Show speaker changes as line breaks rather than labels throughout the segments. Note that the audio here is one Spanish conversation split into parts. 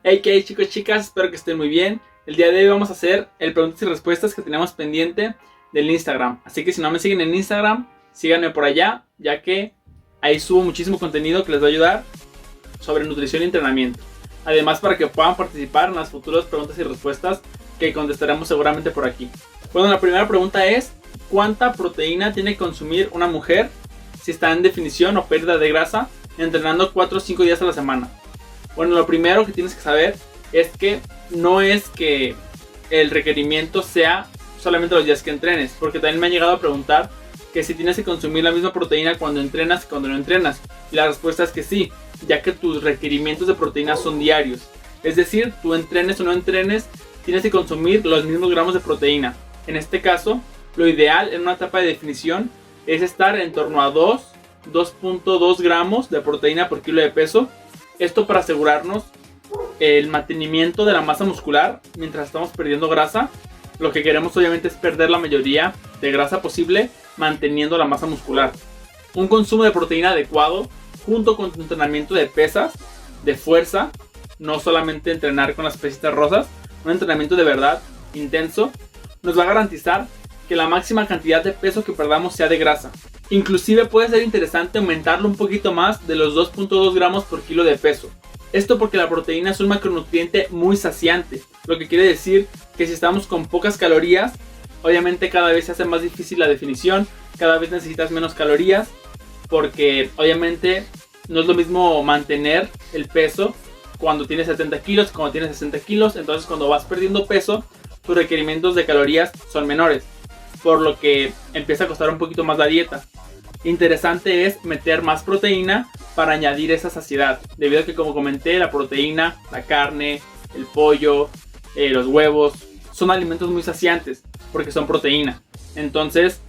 Hey, ¿qué hay, chicos, chicas? Espero que estén muy bien. El día de hoy vamos a hacer el preguntas y respuestas que teníamos pendiente del Instagram. Así que si no me siguen en Instagram, síganme por allá, ya que ahí subo muchísimo contenido que les va a ayudar sobre nutrición y entrenamiento. Además, para que puedan participar en las futuras preguntas y respuestas que contestaremos seguramente por aquí. Bueno, la primera pregunta es: ¿cuánta proteína tiene que consumir una mujer si está en definición o pérdida de grasa entrenando 4 o 5 días a la semana? Bueno, lo primero que tienes que saber es que no es que el requerimiento sea solamente los días que entrenes, porque también me han llegado a preguntar que si tienes que consumir la misma proteína cuando entrenas y cuando no entrenas. Y la respuesta es que sí, ya que tus requerimientos de proteína son diarios. Es decir, tú entrenes o no entrenes, tienes que consumir los mismos gramos de proteína. En este caso, lo ideal en una etapa de definición es estar en torno a 2.2 gramos de proteína por kilo de peso. Esto para asegurarnos el mantenimiento de la masa muscular mientras estamos perdiendo grasa. Lo que queremos obviamente es perder la mayoría de grasa posible manteniendo la masa muscular. Un consumo de proteína adecuado junto con tu entrenamiento de pesas, de fuerza, no solamente entrenar con las pesitas rosas, un entrenamiento de verdad intenso, nos va a garantizar que la máxima cantidad de peso que perdamos sea de grasa. Inclusive puede ser interesante aumentarlo un poquito más de los 2.2 gramos por kilo de peso. Esto porque la proteína es un macronutriente muy saciante, lo que quiere decir que si estamos con pocas calorías, obviamente cada vez se hace más difícil la definición, cada vez necesitas menos calorías, porque obviamente no es lo mismo mantener el peso cuando tienes 70 kilos que cuando tienes 60 kilos, entonces cuando vas perdiendo peso, tus requerimientos de calorías son menores, por lo que empieza a costar un poquito más la dieta. Interesante es meter más proteína para añadir esa saciedad, debido a que, como comenté, la proteína, la carne, el pollo, los huevos son alimentos muy saciantes porque son proteína. Entonces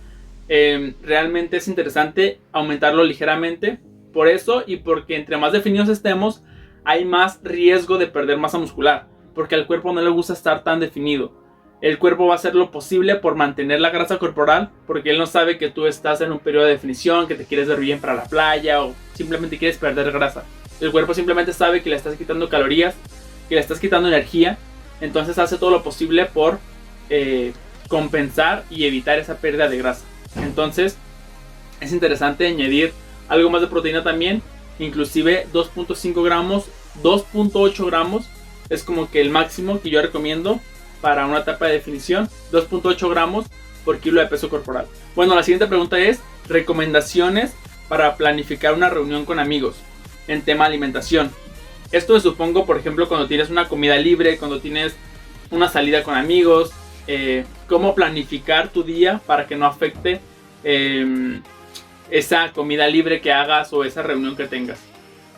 realmente es interesante aumentarlo ligeramente por eso, y porque entre más definidos estemos hay más riesgo de perder masa muscular, porque al cuerpo no le gusta estar tan definido. El cuerpo va a hacer lo posible por mantener la grasa corporal, porque él no sabe que tú estás en un periodo de definición, que te quieres ver bien para la playa o simplemente quieres perder grasa. El cuerpo simplemente sabe que le estás quitando calorías, que le estás quitando energía, entonces hace todo lo posible por compensar y evitar esa pérdida de grasa. Entonces es interesante añadir algo más de proteína también, inclusive 2.5 gramos, 2.8 gramos es como que el máximo que yo recomiendo para una etapa de definición, 2.8 gramos por kilo de peso corporal. Bueno, la siguiente pregunta es: recomendaciones para planificar una reunión con amigos en tema alimentación. Esto me supongo, por ejemplo, cuando tienes una comida libre, cuando tienes una salida con amigos, cómo planificar tu día para que no afecte esa comida libre que hagas o esa reunión que tengas.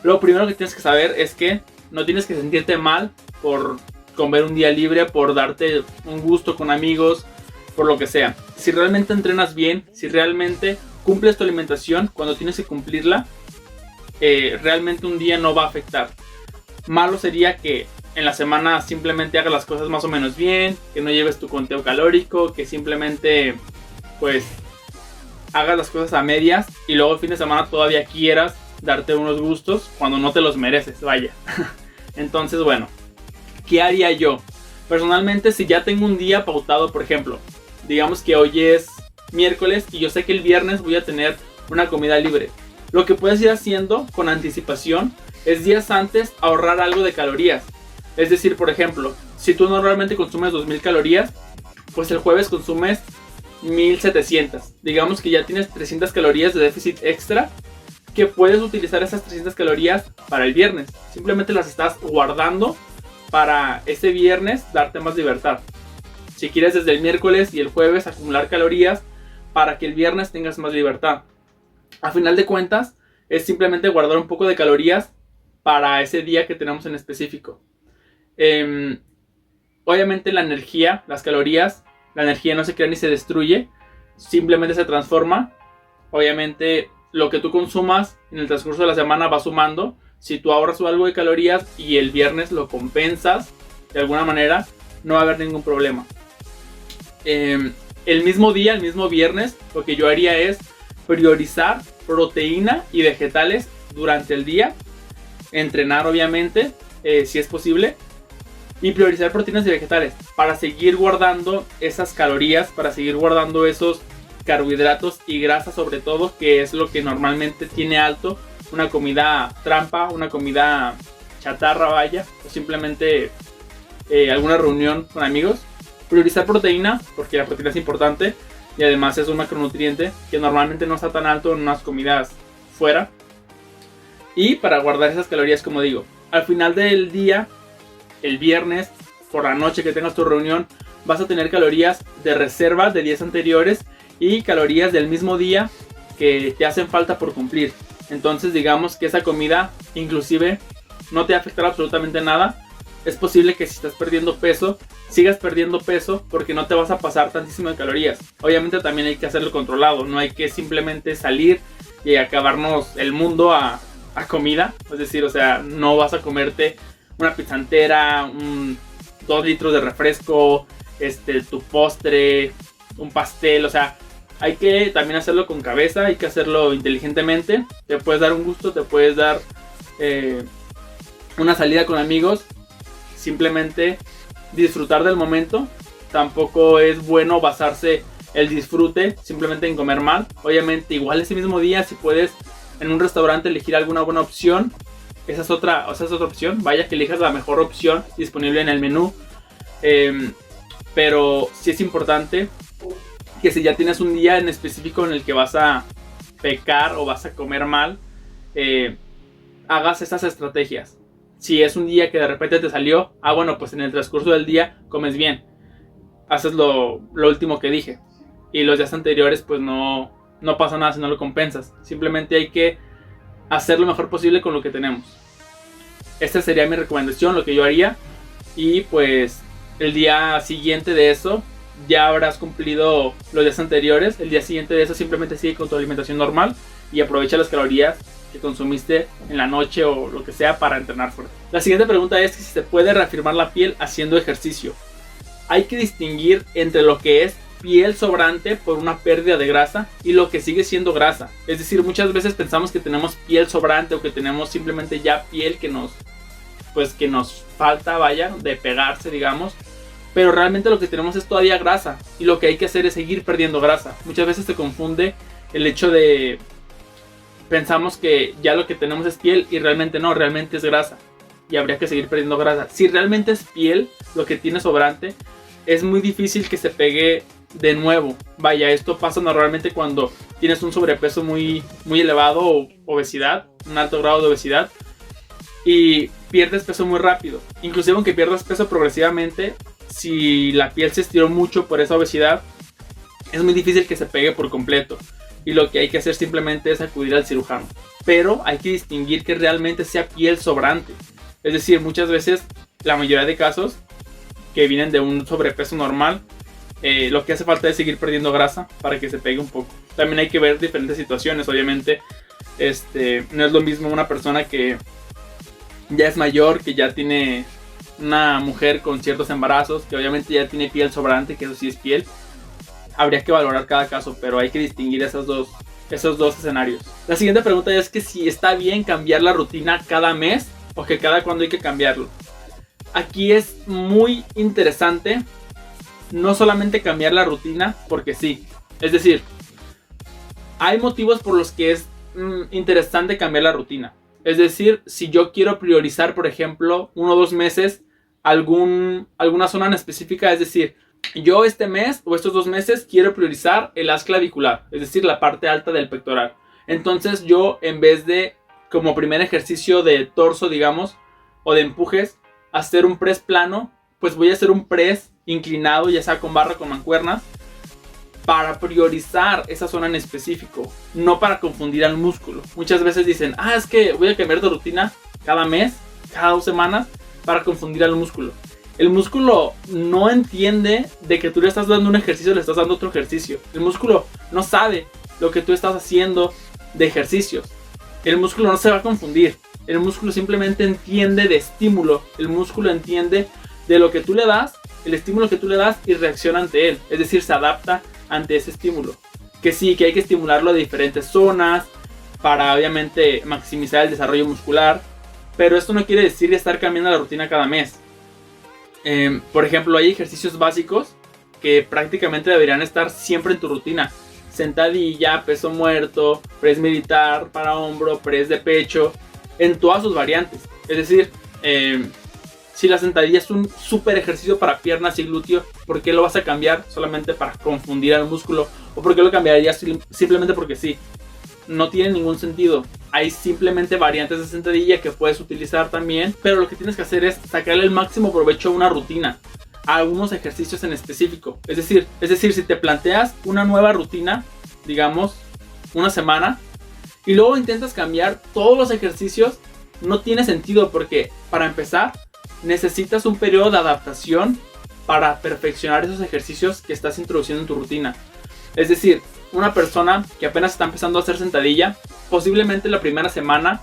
Lo primero que tienes que saber es que no tienes que sentirte mal por comer un día libre, por darte un gusto con amigos, por lo que sea. Si realmente entrenas bien, si realmente cumples tu alimentación cuando tienes que cumplirla, realmente un día no va a afectar. Malo sería que en la semana simplemente hagas las cosas más o menos bien, que no lleves tu conteo calórico, que simplemente pues hagas las cosas a medias y luego el fin de semana todavía quieras darte unos gustos cuando no te los mereces, vaya. Entonces, bueno, ¿qué haría yo? Personalmente, si ya tengo un día pautado, por ejemplo, digamos que hoy es miércoles y yo sé que el viernes voy a tener una comida libre, lo que puedes ir haciendo con anticipación es días antes ahorrar algo de calorías. Es decir, por ejemplo, si tú normalmente consumes 2000 calorías, pues el jueves consumes 1700. Digamos que ya tienes 300 calorías de déficit extra, que puedes utilizar esas 300 calorías para el viernes. Simplemente las estás guardando para ese viernes darte más libertad. Si quieres desde el miércoles y el jueves acumular calorías para que el viernes tengas más libertad. A final de cuentas es simplemente guardar un poco de calorías para ese día que tenemos en específico. Obviamente la energía, las calorías, la energía no se crea ni se destruye, simplemente se transforma. Obviamente lo que tú consumas en el transcurso de la semana va sumando. Si tú ahorras algo de calorías y el viernes lo compensas de alguna manera, no va a haber ningún problema. El mismo día, el mismo viernes, lo que yo haría es priorizar proteína y vegetales durante el día. Entrenar, obviamente, si es posible, Y priorizar proteínas y vegetales para seguir guardando esas calorías, para seguir guardando esos carbohidratos y grasa sobre todo, que es lo que normalmente tiene alto una comida trampa, una comida chatarra, vaya, o simplemente alguna reunión con amigos. Priorizar proteína, porque la proteína es importante y además es un macronutriente que normalmente no está tan alto en unas comidas fuera. Y para guardar esas calorías, como digo, al final del día, el viernes, por la noche que tengas tu reunión, vas a tener calorías de reserva de días anteriores y calorías del mismo día que te hacen falta por cumplir. Entonces digamos que esa comida inclusive no te va a afectar absolutamente nada. Es posible que si estás perdiendo peso, sigas perdiendo peso porque no te vas a pasar tantísimo de calorías. Obviamente también hay que hacerlo controlado, no hay que simplemente salir y acabarnos el mundo a comida. Es decir, o sea, no vas a comerte una pizza entera, 2 litros de refresco, tu postre, un pastel. O sea, hay que también hacerlo con cabeza, hay que hacerlo inteligentemente. Te puedes dar un gusto, te puedes dar una salida con amigos, simplemente disfrutar del momento. Tampoco es bueno basarse el disfrute simplemente en comer mal. Obviamente igual ese mismo día, si puedes en un restaurante elegir alguna buena opción, esa es otra opción. Vaya, que elijas la mejor opción disponible en el menú. Pero sí es importante que si ya tienes un día en específico en el que vas a pecar o vas a comer mal, hagas estas estrategias. Si es un día que de repente te salió, bueno, pues en el transcurso del día comes bien. Haces lo último que dije. Y los días anteriores pues no pasa nada si no lo compensas. Simplemente hay que hacer lo mejor posible con lo que tenemos. Esta sería mi recomendación, lo que yo haría. Y pues el día siguiente de eso ya habrás cumplido los días anteriores. El día siguiente de eso simplemente sigue con tu alimentación normal y aprovecha las calorías que consumiste en la noche o lo que sea para entrenar fuerte. La siguiente pregunta es que si se puede reafirmar la piel haciendo ejercicio. Hay que distinguir entre lo que es piel sobrante por una pérdida de grasa y lo que sigue siendo grasa. Es decir, muchas veces pensamos que tenemos piel sobrante o que tenemos simplemente ya piel que nos falta, vaya, de pegarse, digamos. Pero realmente lo que tenemos es todavía grasa y lo que hay que hacer es seguir perdiendo grasa. Muchas veces se confunde el hecho de pensamos que ya lo que tenemos es piel y realmente no, realmente es grasa y habría que seguir perdiendo grasa. Si realmente es piel lo que tiene sobrante, es muy difícil que se pegue de nuevo. Vaya, esto pasa normalmente cuando tienes un sobrepeso muy, muy elevado o obesidad, un alto grado de obesidad, y pierdes peso muy rápido. Inclusive aunque pierdas peso progresivamente, si la piel se estiró mucho por esa obesidad, es muy difícil que se pegue por completo. Y lo que hay que hacer simplemente es acudir al cirujano. Pero hay que distinguir que realmente sea piel sobrante. Es decir, muchas veces, la mayoría de casos que vienen de un sobrepeso normal, lo que hace falta es seguir perdiendo grasa para que se pegue un poco. También hay que ver diferentes situaciones. Obviamente, no es lo mismo una persona que ya es mayor, que ya tiene una mujer con ciertos embarazos, que obviamente ya tiene piel sobrante, que eso sí es piel. Habría que valorar cada caso, pero hay que distinguir esos dos escenarios. La siguiente pregunta es que si está bien cambiar la rutina cada mes o que cada cuándo hay que cambiarlo. Aquí es muy interesante no solamente cambiar la rutina porque sí. Es decir, hay motivos por los que es interesante cambiar la rutina. Es decir, si yo quiero priorizar, por ejemplo, 1 o 2 meses alguna zona en específica, es decir, yo este mes o estos 2 meses quiero priorizar el haz clavicular, es decir, la parte alta del pectoral. Entonces yo, en vez de como primer ejercicio de torso, digamos, o de empujes, hacer un press plano, pues voy a hacer un press inclinado, ya sea con barra o con mancuernas, para priorizar esa zona en específico, no para confundir al músculo. Muchas veces dicen, es que voy a cambiar de rutina cada mes, cada 2 semanas, para confundir al músculo. El músculo no entiende de que tú le estás dando un ejercicio, le estás dando otro ejercicio. El músculo no sabe lo que tú estás haciendo de ejercicios. El músculo no se va a confundir. El músculo simplemente entiende de estímulo. El músculo entiende de lo que tú le das, el estímulo que tú le das, y reacciona ante él. Es decir, se adapta ante ese estímulo. Que sí, que hay que estimularlo de diferentes zonas para obviamente maximizar el desarrollo muscular. Pero esto no quiere decir estar cambiando la rutina cada mes. Por ejemplo, hay ejercicios básicos que prácticamente deberían estar siempre en tu rutina. Sentadilla, peso muerto, press militar para hombro, press de pecho, en todas sus variantes. Es decir, si la sentadilla es un súper ejercicio para piernas y glúteo, ¿por qué lo vas a cambiar solamente para confundir al músculo? ¿O por qué lo cambiarías simplemente porque sí? No tiene ningún sentido. Hay simplemente variantes de sentadilla que puedes utilizar también, pero lo que tienes que hacer es sacarle el máximo provecho a una rutina, a algunos ejercicios en específico. Es decir, si te planteas una nueva rutina, digamos, una semana, y luego intentas cambiar todos los ejercicios, no tiene sentido, porque para empezar necesitas un periodo de adaptación para perfeccionar esos ejercicios que estás introduciendo en tu rutina. Es decir, una persona que apenas está empezando a hacer sentadilla, posiblemente la primera semana,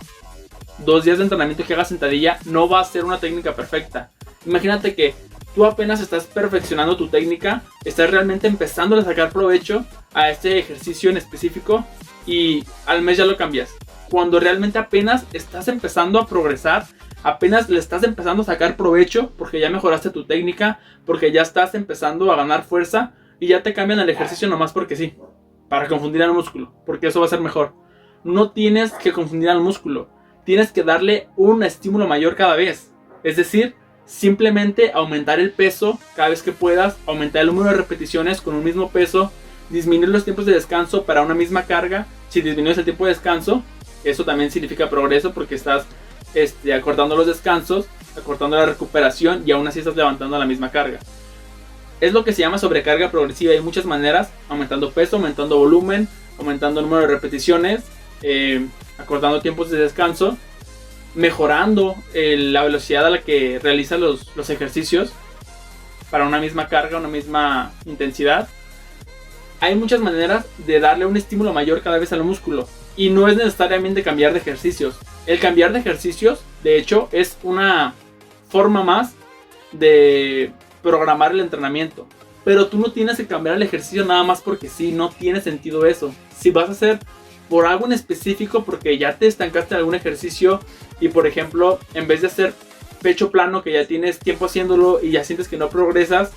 2 días de entrenamiento que haga sentadilla, no va a ser una técnica perfecta. Imagínate que tú apenas estás perfeccionando tu técnica, estás realmente empezando a sacar provecho a este ejercicio en específico y al mes ya lo cambias. Cuando realmente apenas estás empezando a progresar, apenas le estás empezando a sacar provecho porque ya mejoraste tu técnica, porque ya estás empezando a ganar fuerza y ya te cambian el ejercicio nomás porque sí, para confundir al músculo, porque eso va a ser mejor. No tienes que confundir al músculo, tienes que darle un estímulo mayor cada vez. Es decir, simplemente aumentar el peso cada vez que puedas, aumentar el número de repeticiones con un mismo peso, disminuir los tiempos de descanso para una misma carga. Si disminuyes el tiempo de descanso, eso también significa progreso porque estás acortando los descansos, acortando la recuperación y aún así estás levantando la misma carga. Es lo que se llama sobrecarga progresiva. Hay muchas maneras: aumentando peso, aumentando volumen, aumentando el número de repeticiones, acortando tiempos de descanso, mejorando la velocidad a la que realizas los ejercicios para una misma carga, una misma intensidad. Hay muchas maneras de darle un estímulo mayor cada vez al músculo y no es necesariamente cambiar de ejercicios. El cambiar de ejercicios, de hecho, es una forma más de programar el entrenamiento. Pero tú no tienes que cambiar el ejercicio nada más porque sí, no tiene sentido eso. Si vas a hacer por algo en específico, porque ya te estancaste en algún ejercicio y por ejemplo, en vez de hacer pecho plano, que ya tienes tiempo haciéndolo y ya sientes que no progresas,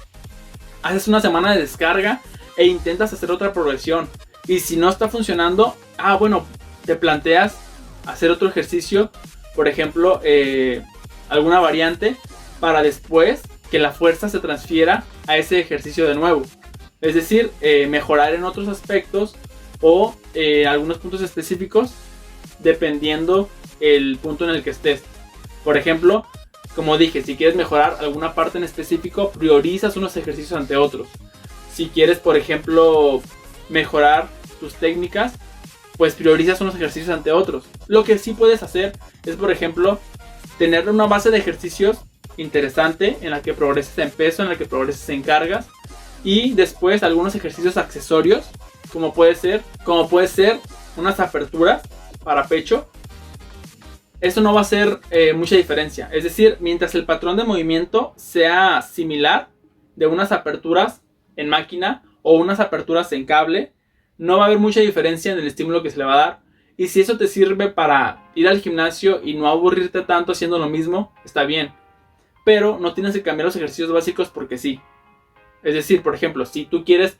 haces una semana de descarga e intentas hacer otra progresión. Y si no está funcionando, bueno, te planteas hacer otro ejercicio, por ejemplo, alguna variante, para después que la fuerza se transfiera a ese ejercicio de nuevo. Es decir, mejorar en otros aspectos o algunos puntos específicos dependiendo el punto en el que estés. Por ejemplo, como dije, si quieres mejorar alguna parte en específico, priorizas unos ejercicios ante otros. Si quieres, por ejemplo, mejorar tus técnicas, pues priorizas unos ejercicios ante otros. Lo que sí puedes hacer es, por ejemplo, tener una base de ejercicios interesante en la que progreses en peso, en la que progreses en cargas, y después algunos ejercicios accesorios, como puede ser unas aperturas para pecho. Eso no va a hacer mucha diferencia. Es decir, mientras el patrón de movimiento sea similar de unas aperturas en máquina o unas aperturas en cable, no va a haber mucha diferencia en el estímulo que se le va a dar. Y si eso te sirve para ir al gimnasio y no aburrirte tanto haciendo lo mismo, está bien. Pero no tienes que cambiar los ejercicios básicos porque sí. Es decir, por ejemplo, si tú quieres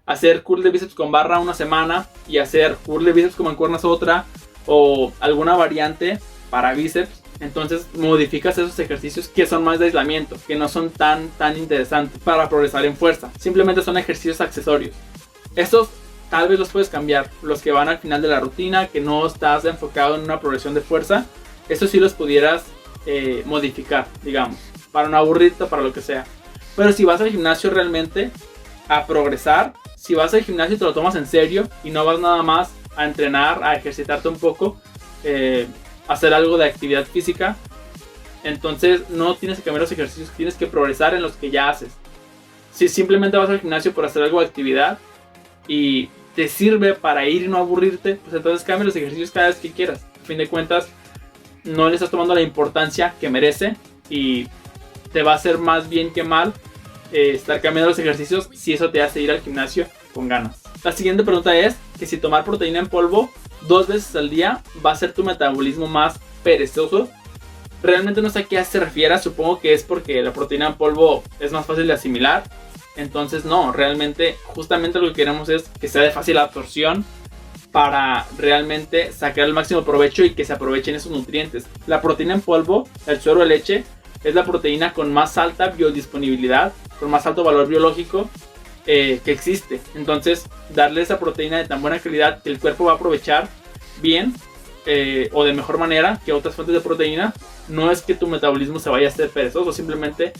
hacer curl de bíceps con barra una semana y hacer curl de bíceps con mancuernas otra, o alguna variante para bíceps, entonces modificas esos ejercicios que son más de aislamiento, que no son tan interesantes para progresar en fuerza. Simplemente son ejercicios accesorios. Estos tal vez los puedes cambiar, los que van al final de la rutina, que no estás enfocado en una progresión de fuerza. Estos sí los pudieras modificar, digamos, para no aburrirte, para lo que sea. Pero si vas al gimnasio realmente a progresar, si vas al gimnasio y te lo tomas en serio y no vas nada más a entrenar, a ejercitarte un poco, hacer algo de actividad física, entonces no tienes que cambiar los ejercicios, tienes que progresar en los que ya haces. Si simplemente vas al gimnasio por hacer algo de actividad y te sirve para ir y no aburrirte, pues entonces cambia los ejercicios cada vez que quieras. A fin de cuentas, no le estás tomando la importancia que merece y te va a hacer más bien que mal estar cambiando los ejercicios si eso te hace ir al gimnasio con ganas. La siguiente pregunta es que si tomar proteína en polvo 2 veces al día va a hacer tu metabolismo más perezoso. Realmente no sé a qué se refiere, supongo que es porque la proteína en polvo es más fácil de asimilar. Entonces no, realmente justamente lo que queremos es que sea de fácil absorción para realmente sacar el máximo provecho y que se aprovechen esos nutrientes. La proteína en polvo, el suero de leche, es la proteína con más alta biodisponibilidad, con más alto valor biológico que existe. Entonces, darle esa proteína de tan buena calidad que el cuerpo va a aprovechar bien o de mejor manera que otras fuentes de proteína, no es que tu metabolismo se vaya a hacer perezoso, simplemente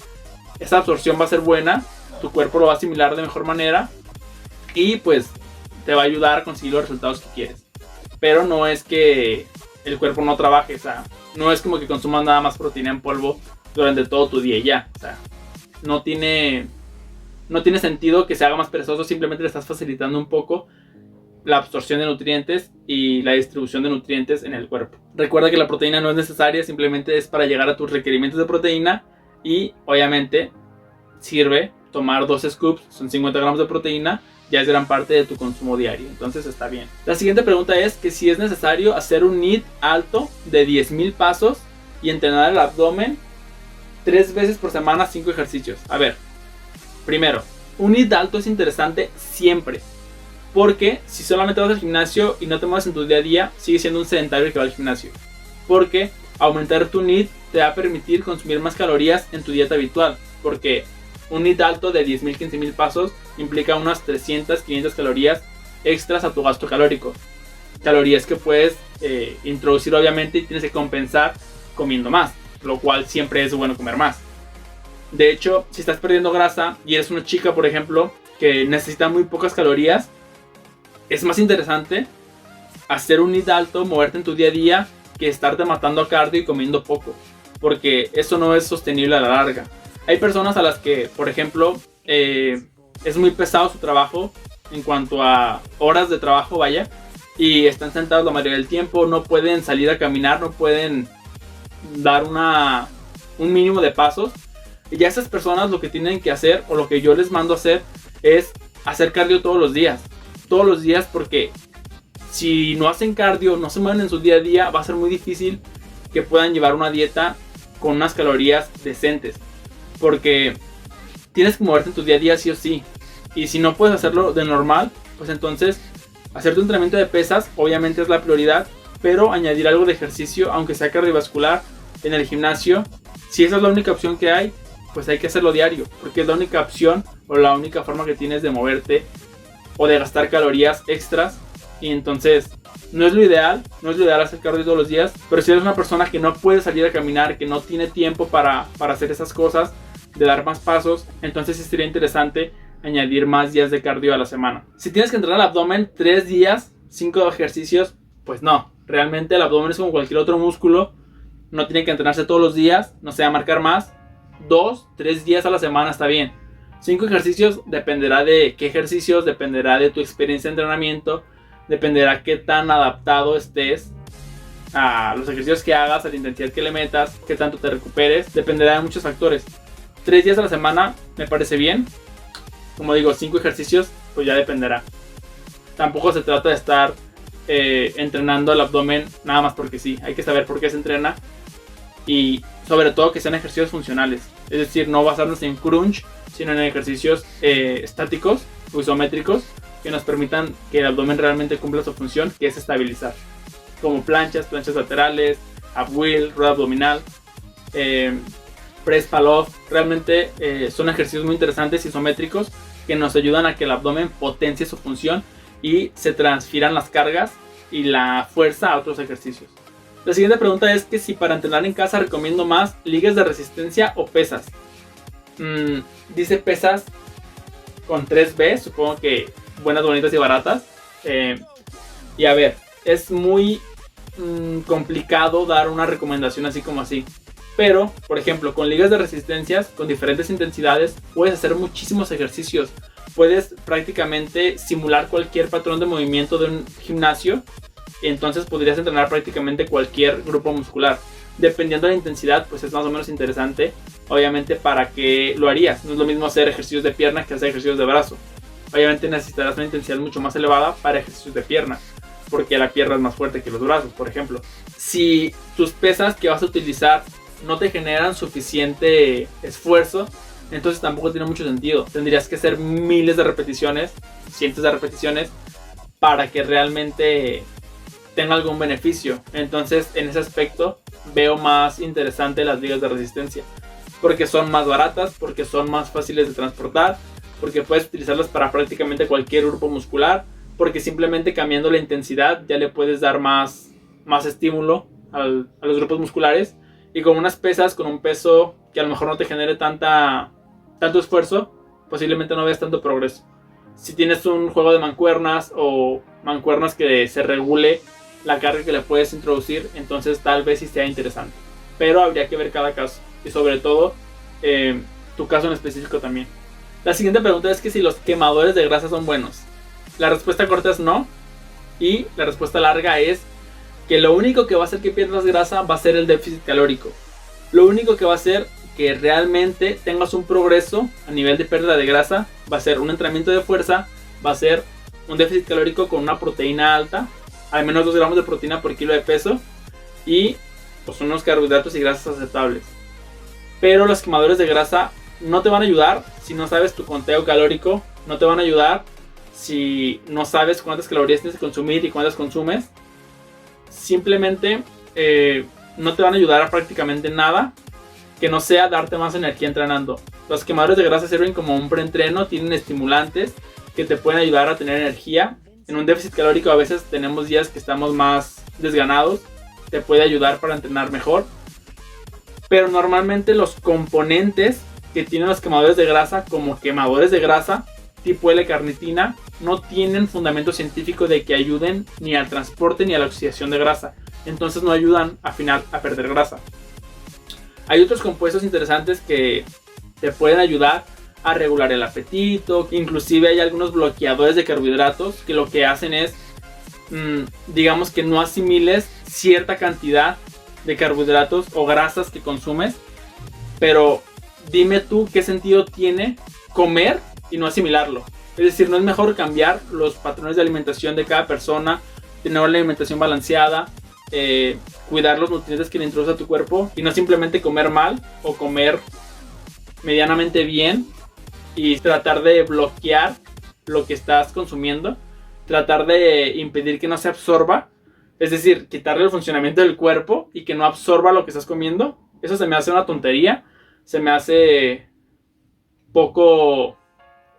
esa absorción va a ser buena, tu cuerpo lo va a asimilar de mejor manera y pues te va a ayudar a conseguir los resultados que quieres. Pero no es que el cuerpo no trabaje, o sea, no es como que consumas nada más proteína en polvo durante todo tu día y ya, o sea, no tiene sentido que se haga más perezoso, simplemente le estás facilitando un poco la absorción de nutrientes y la distribución de nutrientes en el cuerpo. Recuerda que la proteína no es necesaria, simplemente es para llegar a tus requerimientos de proteína y obviamente sirve tomar 2 scoops, son 50 gramos de proteína, ya es gran parte de tu consumo diario, entonces está bien. La siguiente pregunta es que si es necesario hacer un NEAT alto de 10,000 pasos y entrenar el abdomen 3 veces por semana, 5 ejercicios. A ver, primero, un NEAT alto es interesante siempre, porque si solamente vas al gimnasio y no te mueves en tu día a día, sigues siendo un sedentario que va al gimnasio. Porque aumentar tu NEAT te va a permitir consumir más calorías en tu dieta habitual, porque un NEAT alto de 10,000, 15,000 pasos implica unas 300, 500 calorías extras a tu gasto calórico. Calorías que puedes introducir obviamente y tienes que compensar comiendo más, lo cual siempre es bueno comer más. De hecho, si estás perdiendo grasa y eres una chica, por ejemplo, que necesita muy pocas calorías, es más interesante hacer un NEAT alto, moverte en tu día a día, que estarte matando a cardio y comiendo poco, porque eso no es sostenible a la larga. Hay personas a las que, por ejemplo, es muy pesado su trabajo en cuanto a horas de trabajo, vaya, y están sentados la mayoría del tiempo, no pueden salir a caminar, no pueden dar un mínimo de pasos. Y ya esas personas lo que tienen que hacer, o lo que yo les mando a hacer, es hacer cardio todos los días, porque si no hacen cardio, no se mueven en su día a día, va a ser muy difícil que puedan llevar una dieta con unas calorías decentes, porque tienes que moverte en tu día a día sí o sí. Y si no puedes hacerlo de normal, pues entonces hacer tu entrenamiento de pesas obviamente es la prioridad, pero añadir algo de ejercicio, aunque sea cardiovascular, en el gimnasio, si esa es la única opción que hay, pues hay que hacerlo diario, porque es la única opción o la única forma que tienes de moverte o de gastar calorías extras. Y entonces no es lo ideal hacer cardio todos los días, pero si eres una persona que no puede salir a caminar, que no tiene tiempo para hacer esas cosas, de dar más pasos, entonces sí sería interesante añadir más días de cardio a la semana. Si tienes que entrenar el abdomen 3 días, 5 ejercicios, pues no, realmente el abdomen es como cualquier otro músculo, no tiene que entrenarse todos los días, no se va a marcar más, 2, 3 días a la semana está bien. 5 ejercicios dependerá de qué ejercicios, dependerá de tu experiencia de entrenamiento, dependerá qué tan adaptado estés a los ejercicios que hagas, a la intensidad que le metas, qué tanto te recuperes, dependerá de muchos factores. 3 días a la semana me parece bien. Como digo, 5 ejercicios, pues ya dependerá. Tampoco se trata de estar entrenando el abdomen nada más porque sí. Hay que saber por qué se entrena y sobre todo que sean ejercicios funcionales. Es decir, no basarnos en crunch, sino en ejercicios estáticos o isométricos que nos permitan que el abdomen realmente cumpla su función, que es estabilizar. Como planchas laterales, ab wheel, rueda abdominal, press pull-off. Realmente son ejercicios muy interesantes, isométricos, que nos ayudan a que el abdomen potencie su función y se transfieran las cargas y la fuerza a otros ejercicios. La siguiente pregunta es que si para entrenar en casa recomiendo más ligas de resistencia o pesas. Dice pesas con 3B, supongo que buenas, bonitas y baratas. Y a ver, es muy complicado dar una recomendación así como así. Pero, por ejemplo, con ligas de resistencias, con diferentes intensidades, puedes hacer muchísimos ejercicios. Puedes prácticamente simular cualquier patrón de movimiento de un gimnasio. Entonces podrías entrenar prácticamente cualquier grupo muscular. Dependiendo de la intensidad, pues es más o menos interesante. Obviamente, ¿para qué lo harías? No es lo mismo hacer ejercicios de pierna que hacer ejercicios de brazo. Obviamente necesitarás una intensidad mucho más elevada para ejercicios de pierna, porque la pierna es más fuerte que los brazos, por ejemplo. Si tus pesas que vas a utilizar no te generan suficiente esfuerzo, entonces tampoco tiene mucho sentido. Tendrías que hacer miles de repeticiones, cientos de repeticiones, para que realmente tenga algún beneficio. Entonces, en ese aspecto, veo más interesante las ligas de resistencia, porque son más baratas, porque son más fáciles de transportar, porque puedes utilizarlas para prácticamente cualquier grupo muscular, porque simplemente cambiando la intensidad ya le puedes dar más estímulo a los grupos musculares, y con unas pesas, con un peso que a lo mejor no te genere tanto esfuerzo, posiblemente no veas tanto progreso. Si tienes un juego de mancuernas o mancuernas que se regule la carga que le puedes introducir, entonces tal vez sí sea interesante, pero habría que ver cada caso y sobre todo tu caso en específico también. La siguiente pregunta es que si los quemadores de grasa son buenos. La respuesta corta es no, y la respuesta larga es que lo único que va a hacer que pierdas grasa va a ser el déficit calórico. Lo único que va a hacer que realmente tengas un progreso a nivel de pérdida de grasa va a ser un entrenamiento de fuerza, va a ser un déficit calórico con una proteína alta, al menos 2 gramos de proteína por kilo de peso, y pues unos carbohidratos y grasas aceptables. Pero los quemadores de grasa no te van a ayudar si no sabes tu conteo calórico, no te van a ayudar si no sabes cuántas calorías tienes que consumir y cuántas consumes. Simplemente no te van a ayudar a prácticamente nada que no sea darte más energía entrenando. Los quemadores de grasa sirven como un preentreno, tienen estimulantes que te pueden ayudar a tener energía. En un déficit calórico a veces tenemos días que estamos más desganados, te puede ayudar para entrenar mejor. Pero normalmente los componentes que tienen los quemadores de grasa, como quemadores de grasa tipo L-carnitina, no tienen fundamento científico de que ayuden ni al transporte ni a la oxidación de grasa. Entonces no ayudan a perder grasa. Hay otros compuestos interesantes que te pueden ayudar a regular el apetito. Inclusive hay algunos bloqueadores de carbohidratos que lo que hacen es, digamos que no asimiles cierta cantidad de carbohidratos o grasas que consumes. Pero dime tú qué sentido tiene comer y no asimilarlo. Es decir, no es mejor cambiar los patrones de alimentación de cada persona, tener una alimentación balanceada, cuidar los nutrientes que le introduces a tu cuerpo y no simplemente comer mal o comer medianamente bien y tratar de bloquear lo que estás consumiendo, tratar de impedir que no se absorba, es decir, quitarle el funcionamiento del cuerpo y que no absorba lo que estás comiendo. Eso se me hace una tontería, se me hace poco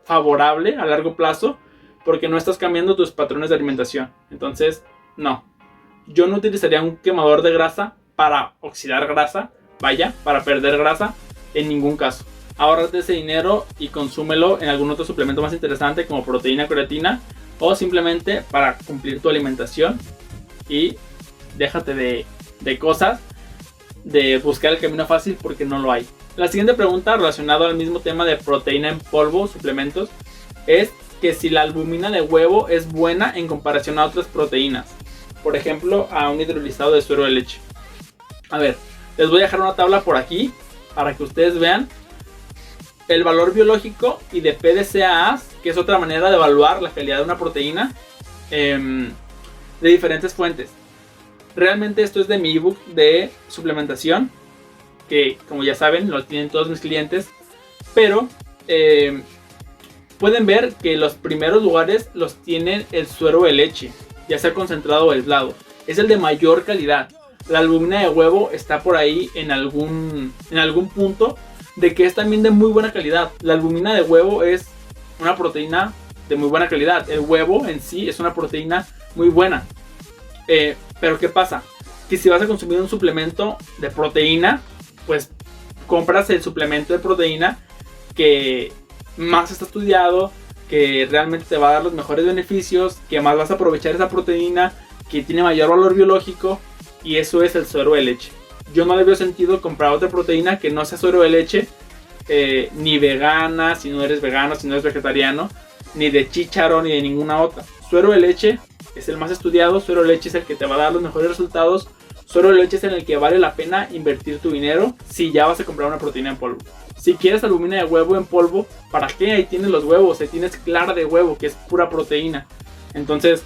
favorable a largo plazo porque no estás cambiando tus patrones de alimentación. Entonces, no. Yo no utilizaría un quemador de grasa para oxidar grasa, para perder grasa, en ningún caso. Ahórrate ese dinero y consúmelo en algún otro suplemento más interesante como proteína, creatina, o simplemente para cumplir tu alimentación y déjate de cosas, de buscar el camino fácil porque no lo hay. La siguiente pregunta relacionada al mismo tema de proteína en polvo, suplementos, es que si la albumina de huevo es buena en comparación a otras proteínas. Por ejemplo, a un hidrolizado de suero de leche. A ver, les voy a dejar una tabla por aquí para que ustedes vean el valor biológico y de PDCAAs, que es otra manera de evaluar la calidad de una proteína de diferentes fuentes. Realmente esto es de mi ebook de suplementación, que como ya saben lo tienen todos mis clientes, pero pueden ver que los primeros lugares los tiene el suero de leche, ya sea concentrado o aislado. Es el de mayor calidad. La albumina de huevo está por ahí en algún punto de que es también de muy buena calidad. La albumina de huevo es una proteína de muy buena calidad. El huevo en sí es una proteína muy buena. Pero ¿qué pasa? Que si vas a consumir un suplemento de proteína, pues compras el suplemento de proteína que más está estudiado, que realmente te va a dar los mejores beneficios, que más vas a aprovechar esa proteína, que tiene mayor valor biológico, y eso es el suero de leche. Yo no le veo sentido comprar otra proteína que no sea suero de leche, ni vegana, si no eres vegano, si no eres vegetariano, ni de chícharo, ni de ninguna otra. Suero de leche es el más estudiado, suero de leche es el que te va a dar los mejores resultados, suero de leche es en el que vale la pena invertir tu dinero si ya vas a comprar una proteína en polvo. Si quieres albumina de huevo en polvo, ¿para qué? Ahí tienes los huevos, ahí tienes clara de huevo, que es pura proteína. Entonces,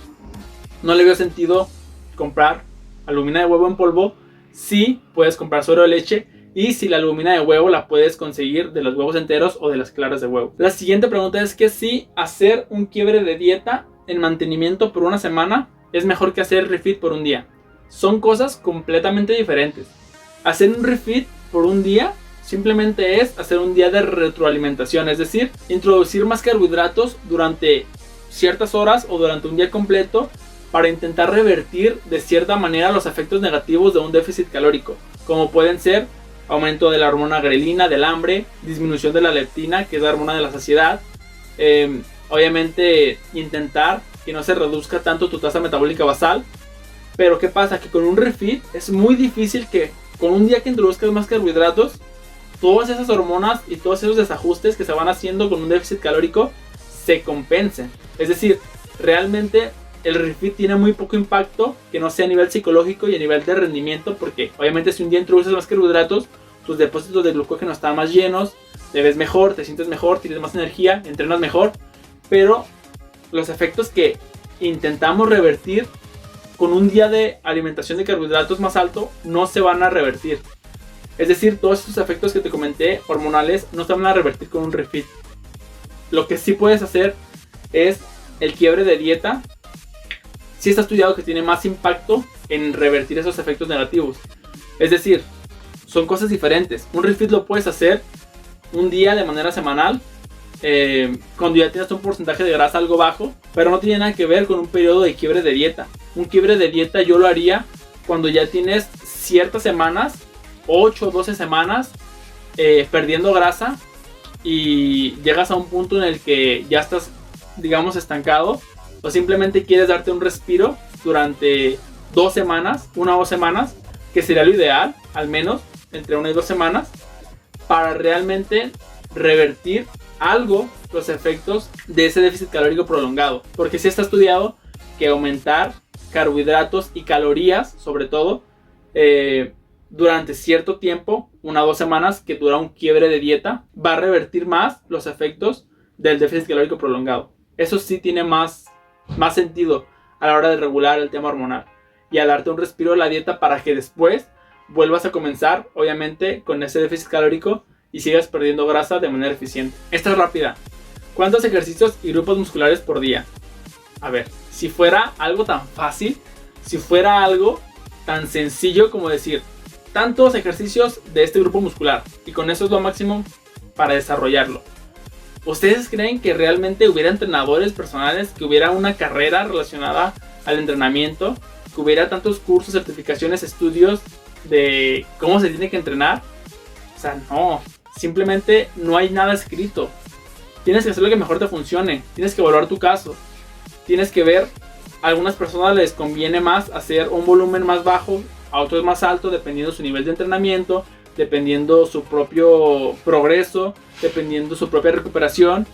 no le veo sentido comprar albumina de huevo en polvo si puedes comprar suero de leche, y si la albúmina de huevo la puedes conseguir de los huevos enteros o de las claras de huevo. La siguiente pregunta es que si hacer un quiebre de dieta en mantenimiento por una semana es mejor que hacer refit por un día. Son cosas completamente diferentes. Hacer un refit por un día simplemente es hacer un día de retroalimentación, es decir, introducir más carbohidratos durante ciertas horas o durante un día completo para intentar revertir de cierta manera los efectos negativos de un déficit calórico, como pueden ser aumento de la hormona grelina, del hambre, disminución de la leptina, que es la hormona de la saciedad. Obviamente intentar que no se reduzca tanto tu tasa metabólica basal. Pero ¿qué pasa? Que con un refit es muy difícil que con un día que introduzcas más carbohidratos, todas esas hormonas y todos esos desajustes que se van haciendo con un déficit calórico se compensen. Es decir, realmente el refit tiene muy poco impacto que no sea a nivel psicológico y a nivel de rendimiento, porque obviamente si un día introduces más carbohidratos, tus depósitos de glucógeno están más llenos, te ves mejor, te sientes mejor, tienes más energía, entrenas mejor, pero los efectos que intentamos revertir con un día de alimentación de carbohidratos más alto no se van a revertir. Es decir, todos esos efectos que te comenté hormonales no se van a revertir con un refit. Lo que sí puedes hacer es el quiebre de dieta. Sí está estudiado que tiene más impacto en revertir esos efectos negativos. Es decir, son cosas diferentes. Un refit lo puedes hacer un día de manera semanal, cuando ya tienes un porcentaje de grasa algo bajo, pero no tiene nada que ver con un periodo de quiebre de dieta. Un quiebre de dieta yo lo haría cuando ya tienes ciertas semanas, 8 o 12 semanas, perdiendo grasa y llegas a un punto en el que ya estás, digamos, estancado, o simplemente quieres darte un respiro durante 2 semanas, 1 o 2 semanas, que sería lo ideal, al menos entre 1 y 2 semanas, para realmente revertir algo los efectos de ese déficit calórico prolongado. Porque sí está estudiado que aumentar carbohidratos y calorías, sobre todo, durante cierto tiempo, 1 o 2 semanas que dura un quiebre de dieta, va a revertir más los efectos del déficit calórico prolongado. Eso sí tiene más sentido a la hora de regular el tema hormonal y a darte un respiro de la dieta para que después vuelvas a comenzar, obviamente, con ese déficit calórico y sigas perdiendo grasa de manera eficiente. Esta es rápida. ¿Cuántos ejercicios y grupos musculares por día? A ver, si fuera algo tan fácil, si fuera algo tan sencillo como decir tantos ejercicios de este grupo muscular y con eso es lo máximo para desarrollarlo. ¿Ustedes creen que realmente hubiera entrenadores personales, que hubiera una carrera relacionada al entrenamiento, que hubiera tantos cursos, certificaciones, estudios de cómo se tiene que entrenar? O sea, no, simplemente no hay nada escrito. Tienes que hacer lo que mejor te funcione, tienes que evaluar tu caso, tienes que ver, a algunas personas les conviene más hacer un volumen más bajo, a otros más alto, dependiendo su nivel de entrenamiento, dependiendo su propio progreso, dependiendo su propia recuperación.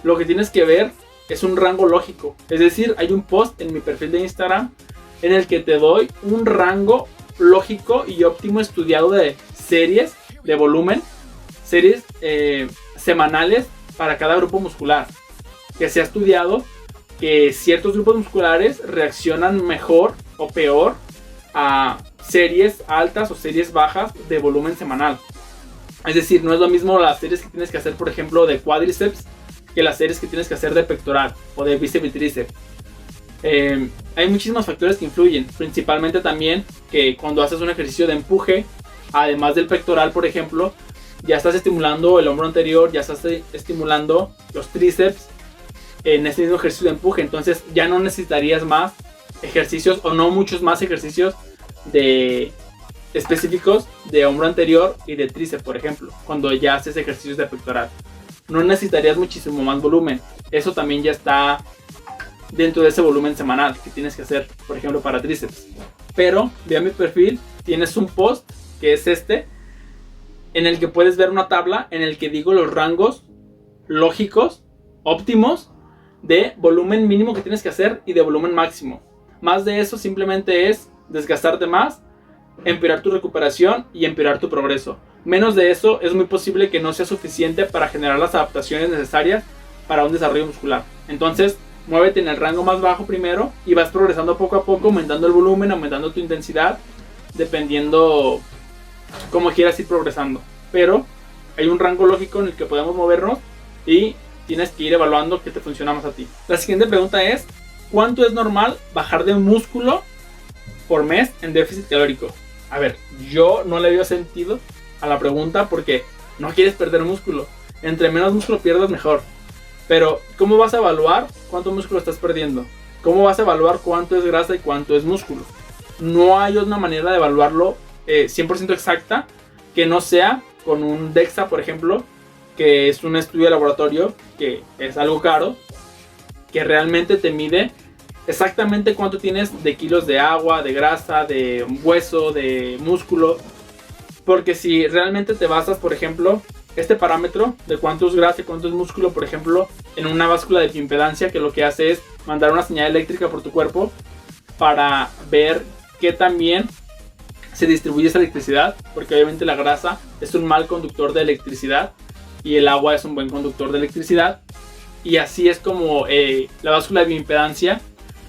Lo que tienes que ver es un rango lógico. Es decir, hay un post en mi perfil de Instagram en el que te doy un rango lógico y óptimo estudiado de series de volumen, series semanales para cada grupo muscular, que se ha estudiado que ciertos grupos musculares reaccionan mejor o peor a series altas o series bajas de volumen semanal. Es decir, no es lo mismo las series que tienes que hacer, por ejemplo, de cuádriceps, que las series que tienes que hacer de pectoral o de bíceps y tríceps. Hay muchísimos factores que influyen, principalmente también que cuando haces un ejercicio de empuje, además del pectoral, por ejemplo, ya estás estimulando el hombro anterior, ya estás estimulando los tríceps en este mismo ejercicio de empuje. Entonces ya no necesitarías más ejercicios o no muchos más ejercicios específicos de hombro anterior y de tríceps, por ejemplo, cuando ya haces ejercicios de pectoral. No necesitarías muchísimo más volumen. Eso también ya está dentro de ese volumen semanal que tienes que hacer, por ejemplo, para tríceps. Pero ve a mi perfil, tienes un post que es este, en el que puedes ver una tabla en el que digo los rangos lógicos óptimos de volumen mínimo que tienes que hacer y de volumen máximo. Más de eso simplemente es desgastarte más, empeorar tu recuperación y empeorar tu progreso. Menos de eso es muy posible que no sea suficiente para generar las adaptaciones necesarias para un desarrollo muscular. Entonces, muévete en el rango más bajo primero y vas progresando poco a poco, aumentando el volumen, aumentando tu intensidad, dependiendo cómo quieras ir progresando. Pero hay un rango lógico en el que podemos movernos y tienes que ir evaluando qué te funciona más a ti. La siguiente pregunta es: ¿cuánto es normal bajar de músculo por mes en déficit calórico? A ver, yo no le veo sentido a la pregunta porque no quieres perder músculo. Entre menos músculo pierdas, mejor. Pero, ¿cómo vas a evaluar cuánto músculo estás perdiendo? ¿Cómo vas a evaluar cuánto es grasa y cuánto es músculo? No hay una manera de evaluarlo 100% exacta que no sea con un DEXA, por ejemplo, que es un estudio de laboratorio que es algo caro, que realmente te mide exactamente cuánto tienes de kilos de agua, de grasa, de hueso, de músculo. Porque si realmente te basas, por ejemplo, este parámetro de cuánto es grasa y cuánto es músculo, por ejemplo, en una báscula de bioimpedancia, que lo que hace es mandar una señal eléctrica por tu cuerpo para ver qué tan bien se distribuye esa electricidad, porque obviamente la grasa es un mal conductor de electricidad y el agua es un buen conductor de electricidad. Y así es como la báscula de bioimpedancia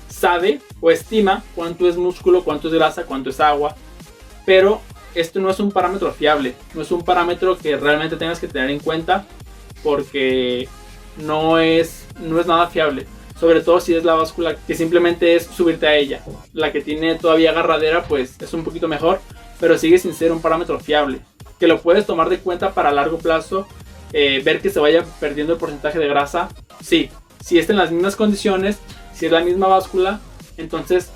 sabe o estima cuánto es músculo, cuánto es grasa, cuánto es agua. Pero esto no es un parámetro fiable, no es un parámetro que realmente tengas que tener en cuenta, porque no es nada fiable. Sobre todo si es la báscula que simplemente es subirte a ella. La que tiene todavía agarradera pues es un poquito mejor, pero sigue sin ser un parámetro fiable. Que lo puedes tomar de cuenta para largo plazo, ver que se vaya perdiendo el porcentaje de grasa. Sí, si está en las mismas condiciones, si es la misma báscula, entonces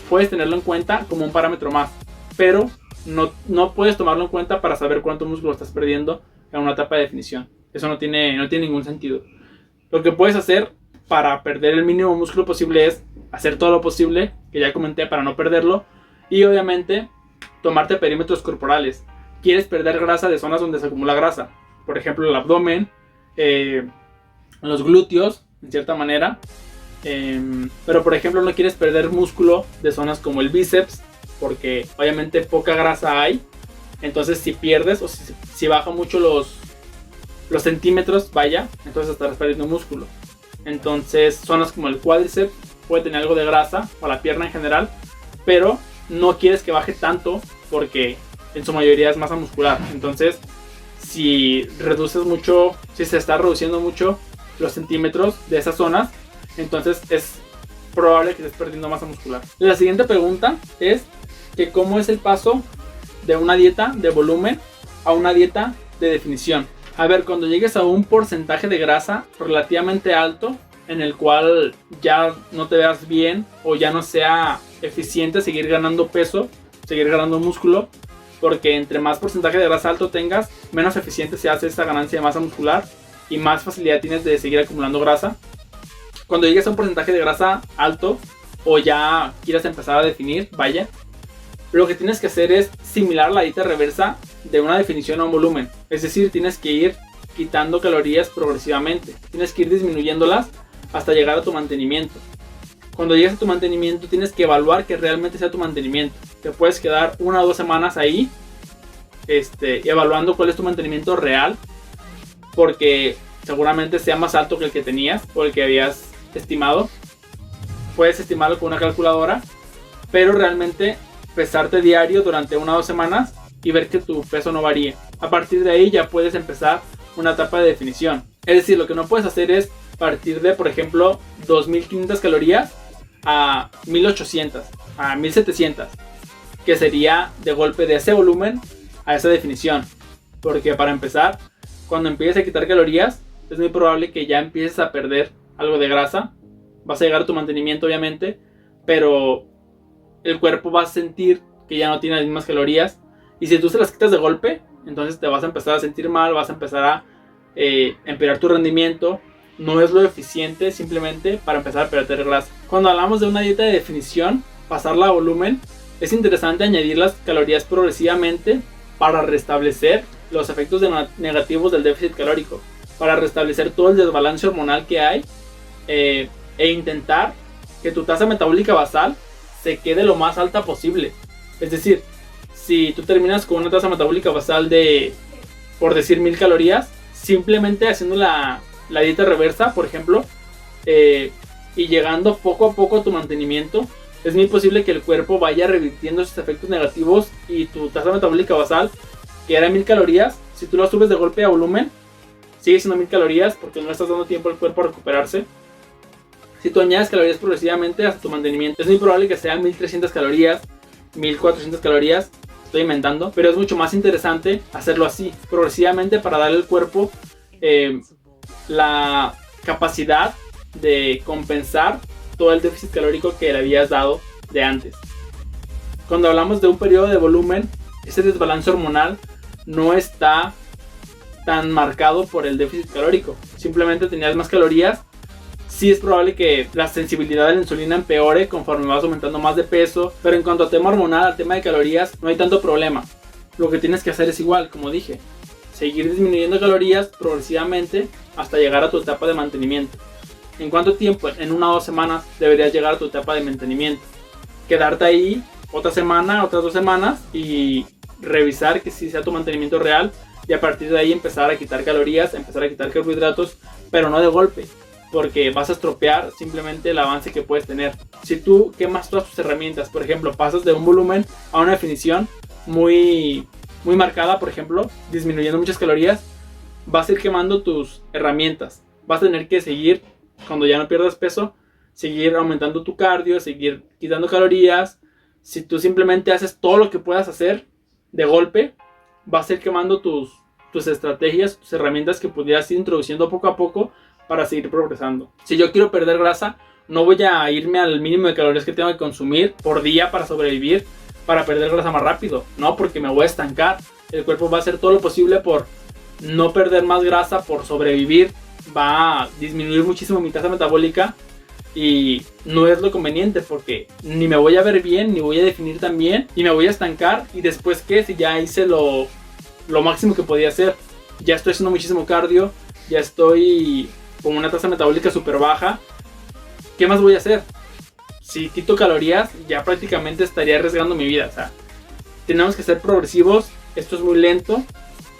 puedes tenerlo en cuenta como un parámetro más. Pero no puedes tomarlo en cuenta para saber cuánto músculo estás perdiendo en una etapa de definición. Eso no tiene ningún sentido. Lo que puedes hacer para perder el mínimo músculo posible es hacer todo lo posible, que ya comenté, para no perderlo. Y obviamente tomarte perímetros corporales. Quieres perder grasa de zonas donde se acumula grasa, por ejemplo el abdomen, los glúteos en cierta manera, pero por ejemplo no quieres perder músculo de zonas como el bíceps, porque obviamente poca grasa hay. Entonces si pierdes o si baja mucho los centímetros, entonces estarás perdiendo músculo. Entonces zonas como el cuádriceps puede tener algo de grasa, o la pierna en general, pero no quieres que baje tanto porque en su mayoría es masa muscular. Entonces si se está reduciendo mucho los centímetros de esas zonas, entonces es probable que estés perdiendo masa muscular. La siguiente pregunta es que cómo es el paso de una dieta de volumen a una dieta de definición. A ver, cuando llegues a un porcentaje de grasa relativamente alto, en el cual ya no te veas bien o ya no sea eficiente seguir ganando peso, seguir ganando músculo, porque entre más porcentaje de grasa alto tengas, menos eficiente se hace esa ganancia de masa muscular y más facilidad tienes de seguir acumulando grasa. Cuando llegues a un porcentaje de grasa alto o ya quieras empezar a definir, lo que tienes que hacer es similar la dieta reversa de una definición a un volumen. Es decir, tienes que ir quitando calorías progresivamente. Tienes que ir disminuyéndolas hasta llegar a tu mantenimiento. Cuando llegues a tu mantenimiento, tienes que evaluar que realmente sea tu mantenimiento. Te puedes quedar 1 o 2 semanas ahí evaluando cuál es tu mantenimiento real, porque seguramente sea más alto que el que tenías o el que habías estimado. Puedes estimarlo con una calculadora, pero realmente pesarte diario durante 1 o 2 semanas y ver que tu peso no varíe. A partir de ahí ya puedes empezar una etapa de definición. Es decir, lo que no puedes hacer es partir de, por ejemplo, 2500 calorías a 1800, a 1700, que sería de golpe de ese volumen a esa definición. Porque para empezar, cuando empieces a quitar calorías, es muy probable que ya empieces a perder algo de grasa. Vas a llegar a tu mantenimiento, obviamente, pero el cuerpo va a sentir que ya no tiene las mismas calorías. Y si tú se las quitas de golpe, entonces te vas a empezar a sentir mal, vas a empezar a empeorar tu rendimiento. No es lo eficiente simplemente para empezar a perder grasa. Cuando hablamos de una dieta de definición, pasarla a volumen, es interesante añadir las calorías progresivamente para restablecer los efectos negativos del déficit calórico, para restablecer todo el desbalance hormonal que hay, e intentar que tu tasa metabólica basal se quede lo más alta posible. Es decir, si tú terminas con una tasa metabólica basal de, por decir, 1000 calorías, simplemente haciendo la dieta reversa, por ejemplo, y llegando poco a poco a tu mantenimiento, es muy posible que el cuerpo vaya revirtiendo esos efectos negativos y tu tasa metabólica basal, que era 1000 calorías, si tú lo subes de golpe a volumen, sigue siendo 1000 calorías porque no estás dando tiempo al cuerpo a recuperarse. Si tú añades calorías progresivamente hasta tu mantenimiento, es muy probable que sean 1300 calorías, 1400 calorías, estoy inventando, pero es mucho más interesante hacerlo así, progresivamente, para darle al cuerpo la capacidad de compensar todo el déficit calórico que le habías dado de antes. Cuando hablamos de un periodo de volumen, ese desbalance hormonal no está tan marcado por el déficit calórico, simplemente tenías más calorías. Sí es probable que la sensibilidad a la insulina empeore conforme vas aumentando más de peso, pero en cuanto a tema hormonal, al tema de calorías, no hay tanto problema. Lo que tienes que hacer es igual, como dije, seguir disminuyendo calorías progresivamente hasta llegar a tu etapa de mantenimiento. ¿En cuánto tiempo? En 1 o 2 semanas deberías llegar a tu etapa de mantenimiento. Quedarte ahí otra semana, otras 2 semanas y revisar que sí sea tu mantenimiento real, y a partir de ahí empezar a quitar calorías, empezar a quitar carbohidratos, pero no de golpe, porque vas a estropear simplemente el avance que puedes tener. Si tú quemas todas tus herramientas, por ejemplo, pasas de un volumen a una definición muy marcada, por ejemplo, disminuyendo muchas calorías, vas a ir quemando tus herramientas. Vas a tener que seguir, cuando ya no pierdas peso, seguir aumentando tu cardio, seguir quitando calorías. Si tú simplemente haces todo lo que puedas hacer de golpe, vas a ir quemando tus estrategias, tus herramientas que pudieras ir introduciendo poco a poco para seguir progresando. Si yo quiero perder grasa, no voy a irme al mínimo de calorías que tengo que consumir por día para sobrevivir, para perder grasa más rápido. No, porque me voy a estancar. El cuerpo va a hacer todo lo posible por no perder más grasa, por sobrevivir. Va a disminuir muchísimo mi tasa metabólica y no es lo conveniente, porque ni me voy a ver bien, ni voy a definir tan bien, y me voy a estancar. Y después, ¿qué? Si ya hice lo máximo que podía hacer, ya estoy haciendo muchísimo cardio, ya estoy con una tasa metabólica súper baja, ¿qué más voy a hacer? Si quito calorías, ya prácticamente estaría arriesgando mi vida. O sea, tenemos que ser progresivos. Esto es muy lento.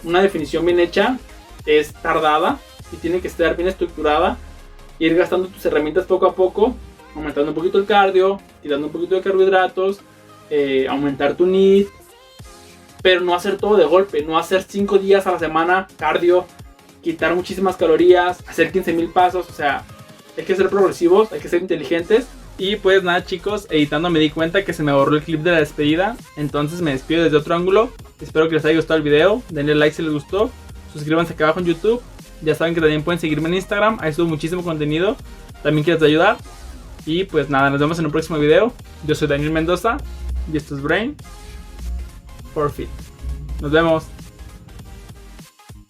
Una definición bien hecha es tardada y tiene que estar bien estructurada. Ir gastando tus herramientas poco a poco, aumentando un poquito el cardio, quitando un poquito de carbohidratos, aumentar tu NEAT, pero no hacer todo de golpe, no hacer 5 días a la semana cardio, quitar muchísimas calorías, hacer 15,000 pasos. O sea, hay que ser progresivos, hay que ser inteligentes. Y pues nada, chicos, editando me di cuenta que se me borró el clip de la despedida, entonces me despido desde otro ángulo. Espero que les haya gustado el video, denle like si les gustó, suscríbanse acá abajo en YouTube. Ya saben que también pueden seguirme en Instagram, ahí subo muchísimo contenido, también quiero ayudar. Y pues nada, nos vemos en un próximo video. Yo soy Daniel Mendoza y esto es Brain for Fit. Nos vemos.